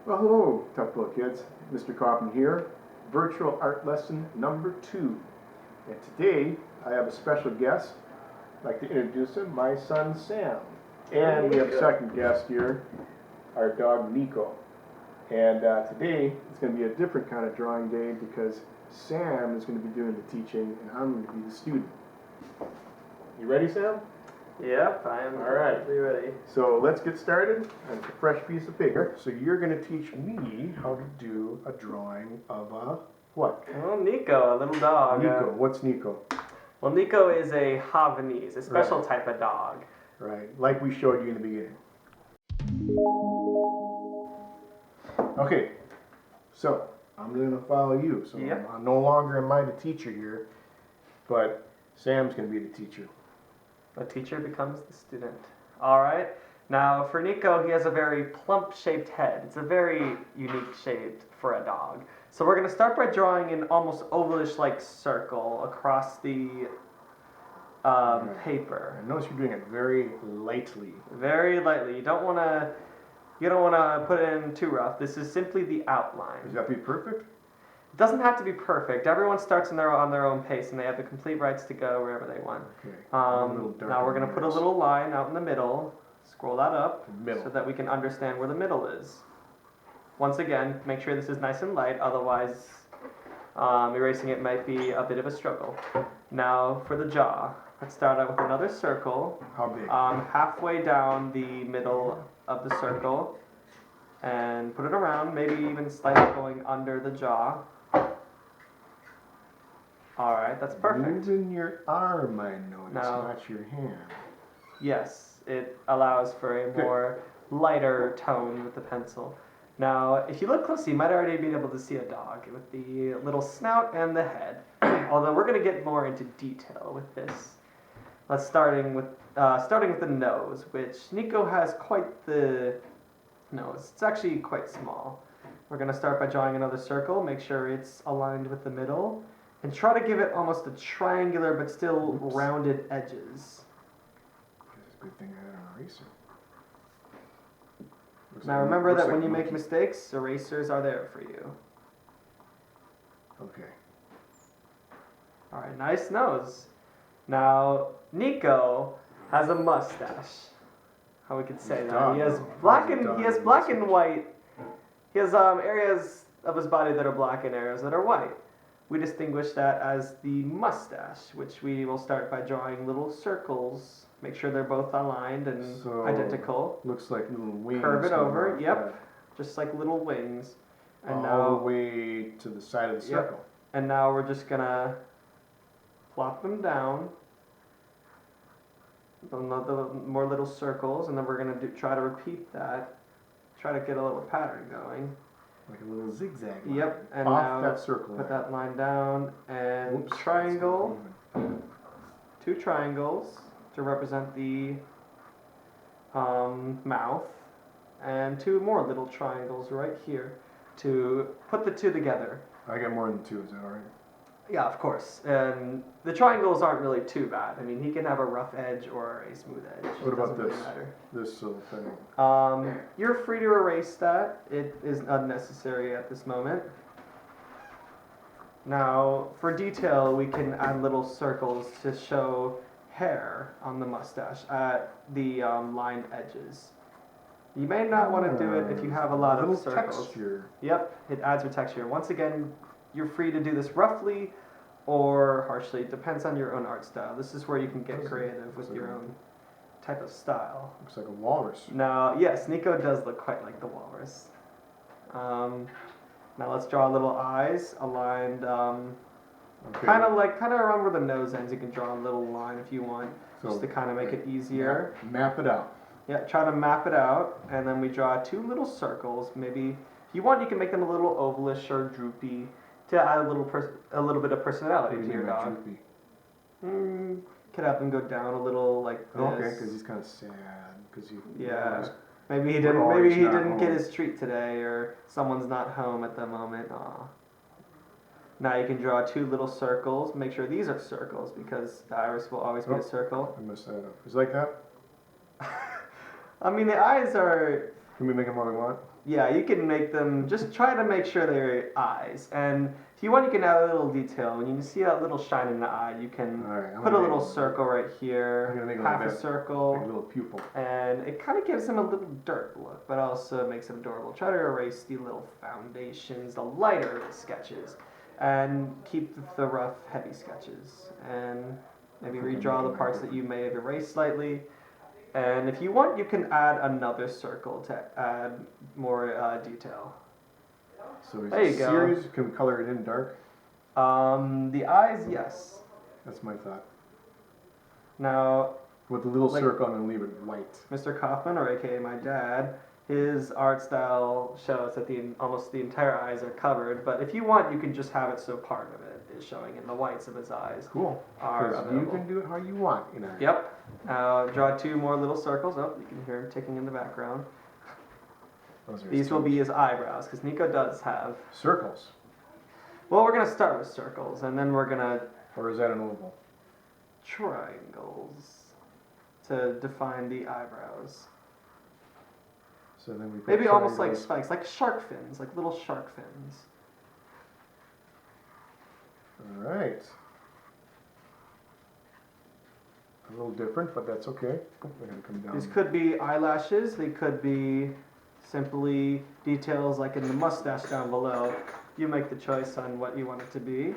Well, hello, Tukwila kids. Mr. Kaufman here. Virtual art lesson number 2. And today I have a special guest. I'd like to introduce him, my son Sam. And we have a second guest here, our dog Nico. And today it's going to be a different kind of drawing day because Sam is going to be doing the teaching and I'm going to be the student. You ready, Sam? Yep, I am ready. So let's get started. And it's a fresh piece of paper. So you're going to teach me how to do a drawing of a what? Well, Nico, a little dog. Nico. What's Nico? Well, Nico is a Havanese, a special type of dog. Right, like we showed you in the beginning. Okay, so I'm going to follow you. So I'm no longer am I the teacher here, but Sam's going to be the teacher. The teacher becomes the student. All right. Now, for Nico, he has a very plump-shaped head. It's a very unique shape for a dog. So we're going to start by drawing an almost ovalish-like circle across the paper. I notice you're doing it very lightly. Very lightly. You don't want to put it in too rough. This is simply the outline. Does that have to be perfect? It doesn't have to be perfect. Everyone starts on their own pace, and they have the complete rights to go wherever they want. Okay. Now we're going to put a little line out in the middle. Scroll that up so that we can understand where the middle is. Once again, make sure this is nice and light, otherwise erasing it might be a bit of a struggle. Now for the jaw, let's start out with another circle. How big? Halfway down the middle of the circle, and put it around, maybe even slightly going under the jaw. Alright, that's perfect. Moving your arm, I notice, not your hand. Yes, it allows for a more lighter tone with the pencil. Now, if you look closely, you might already be able to see a dog with the little snout and the head. Although we're going to get more into detail with this. Let's starting with the nose, which Nico has quite the nose. It's actually quite small. We're going to start by drawing another circle. Make sure it's aligned with the middle. And try to give it almost a triangular but still rounded edges. It's a good thing I had an eraser. Now remember that when you make mistakes, erasers are there for you. Okay. Alright, nice nose. Now, Nico has a mustache. How we could say that. He has black and white. He has areas of his body that are black and areas that are white. We distinguish that as the mustache, which we will start by drawing little circles. Make sure they're both aligned and identical. Looks like little wings. Curve it over, just like little wings. And all the way to the side of the circle. And now we're just gonna plop them down. More little circles, and then we're gonna try to repeat that. Try to get a little pattern going. Like a little zigzag line. Yep, and off now that circle put that line down and triangle. 2 triangles to represent the mouth, and 2 more little triangles right here to put the 2 together. I got more than 2, is that alright? Yeah, of course. And the triangles aren't really too bad. I mean, he can have a rough edge or a smooth edge. What about this? Really matter. This little thing? You're free to erase that. It is unnecessary at this moment. Now, for detail, we can add little circles to show hair on the mustache at the lined edges. You may not want to do it if you have a lot of circles. Texture. Yep, it adds for texture. Once again, you're free to do this roughly or harshly. It depends on your own art style. This is where you can get creative with your own type of style. Looks like a walrus. Now, yes, Nico does look quite like the walrus. Now let's draw little eyes aligned, kind of around where the nose ends. You can draw a little line if you want, just to kind of make it easier. Map it out. Yeah, try to map it out, and then we draw 2 little circles. Maybe if you want, you can make them a little ovalish or droopy to add a little bit of personality to your dog. Could have them go down a little like this. Okay, because he's kind of sad. Maybe he didn't get his treat today, or someone's not home at the moment. Aw. Now you can draw 2 little circles. Make sure these are circles because the iris will always be a circle. I messed that up. Is it like that? I mean, the eyes are... Can we make them what we want? Yeah, you can make them, just try to make sure they're eyes. And if you want, you can add a little detail. When you see that little shine in the eye, you can Alright, I'm put a gonna little make- circle right I'm here, gonna make it half like a that, circle, like a little pupil. and it kind of gives him a little dirt look, but also makes it adorable. Try to erase the little foundations, the lighter sketches, and keep the rough, heavy sketches. And maybe I think I'm redraw the making parts that that you may have erased slightly. And if you want, you can add another circle to add more detail. So is There it you go. serious? Can we color it in dark? The eyes, yes. That's my thought. Now, With the little Like- circle, I'm gonna leave it white. Mr. Kaufman, or AKA my dad, his art style shows that almost the entire eyes are covered. But if you want, you can just have it so part of it is showing, and the whites of his eyes Cool. are Because you available. can do it how you want, you know. Yep. Draw 2 more little circles. Oh, you can hear him ticking in the background. Those are These will toes. be his eyebrows, because Nico does have. Circles. Well, we're gonna start with circles, and then we're gonna Or is that an oval? triangles to define the eyebrows. So then we put Maybe almost like triangles. spikes, like shark fins, like little shark fins. Alright. A little different, but that's okay. We're gonna come down. These could be eyelashes, they could be simply details like in the mustache down below. You make the choice on what you want it to be.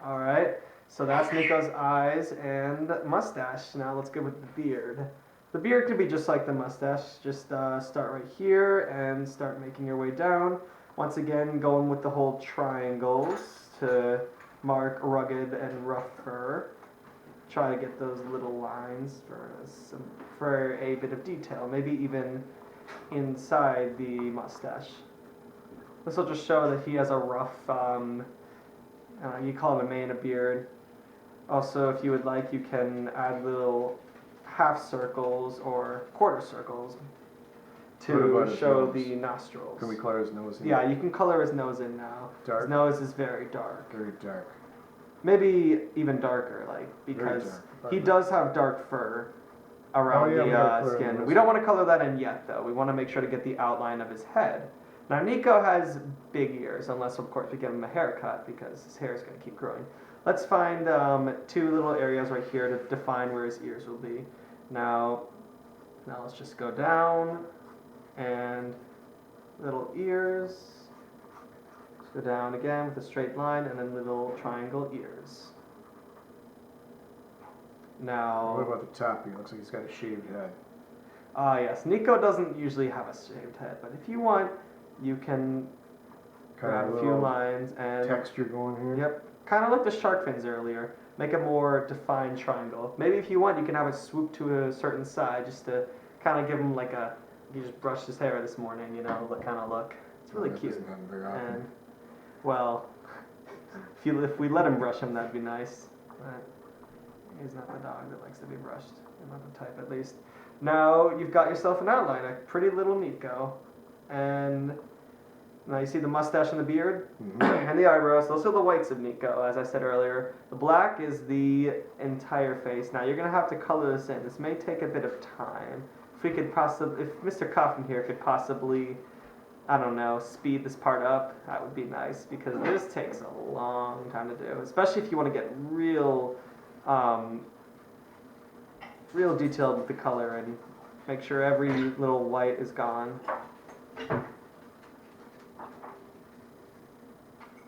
Alright, so that's Nico's eyes and mustache. Now let's go with the beard. The beard could be just like the mustache. Just start right here and start making your way down. Once again, going with the whole triangles to mark rugged and rough fur. Try to get those little lines for a bit of detail, maybe even inside the mustache. This will just show that he has a rough, you call it a mane, a beard. Also, if you would like, you can add little half circles or quarter circles What about to his show nose? the nostrils. Can we color his nose in? Yeah, you can color his nose in now. Dark? His nose is very dark. Very dark. Maybe even darker, like, because dark. he does have dark fur around Oh, yeah, we gotta the color skin. the We don't want to color that in yet, though. We want to make sure to get the outline of his head. Now, Nico has big ears, unless, of course, we give him a haircut, because his hair is going to keep growing. Let's find 2 little areas right here to define where his ears will be. Now let's just go down, and little ears. Let's go down again with a straight line, and then little triangle ears. Now, What about the top? He looks like he's got a shaved head. yes, Nico doesn't usually have a shaved head, but if you want, you can Kind grab of a a few little lines and texture going here. yep, kind of like the shark fins earlier. Make a more defined triangle. Maybe if you want, you can have it swoop to a certain side just to kind of give him like a. He just brushed his hair this morning, you know, that kind of look. It's really That cute. doesn't happen very often. And well, if we let him brush him, that'd be nice. But he's not the dog that likes to be brushed. He's not the type, at least. Now you've got yourself an outline, a pretty little Nico, and now you see the mustache and the beard Mhm. and the eyebrows. Those are the whites of Nico, as I said earlier. The black is the entire face. Now you're gonna have to color this in. This may take a bit of time. If we could possibly, if Mr. Kaufman here could possibly, I don't know, speed this part up, that would be nice, because this takes a long time to do, especially if you want to get real detailed with the color and make sure every little white is gone.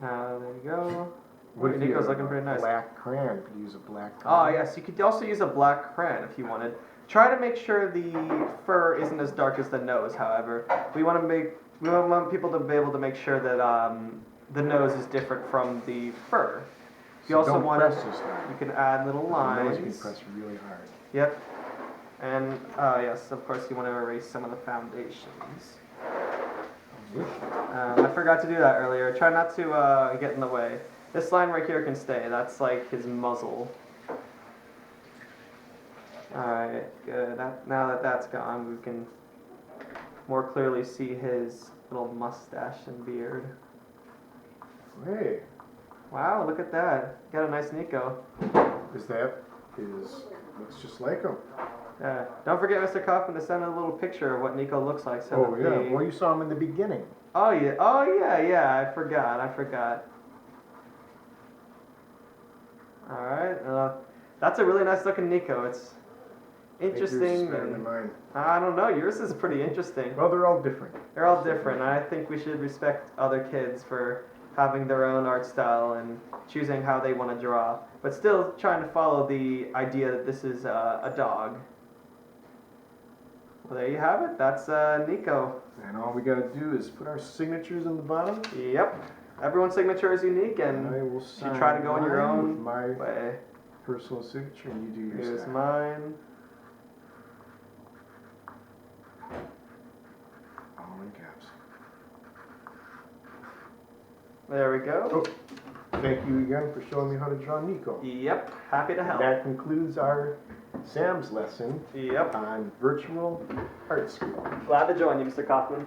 There you go. What if you Nico's have looking a pretty nice. black crayon? Could you use a black Oh crayon? yes, you could also use a black crayon if you wanted. Try to make sure the fur isn't as dark as the nose, however. We want people to be able to make sure that the nose is different from the fur. You So also don't want press this hard. you can add little The lines. nose you can press really hard. Yep. And yes, of course you want to erase some of the foundations. I forgot to do that earlier. Try not to get in the way. This line right here can stay. That's like his muzzle. Alright, good. Now that that's gone, we can more clearly see his little mustache and beard. Hey, Wow, look at that. Got a nice Nico. is that looks just like him. Don't forget, Mr. Kaufman, to send a little picture of what Nico looks like. So Oh yeah, well you saw him in the beginning. Oh yeah. I forgot. All right. That's a really nice looking Nico. It's interesting. I think yours is better than mine. I don't know. Yours is pretty interesting. Well, they're all different. They're all different. I think we should respect other kids for having their own art style and choosing how they want to draw, but still trying to follow the idea that this is a dog. Well, there you have it. That's Nico. And all we gotta do is put our signatures in the bottom. Yep. Everyone's signature is unique, and I will you sign try to go in your mine own with my way. personal signature, and you do yours. Here's mine. All in caps. There we go. Oh, thank you again for showing me how to draw Nico. Yep. Happy to help. That concludes our Sam's lesson Yep. on virtual art school. Glad to join you, Mr. Kaufman.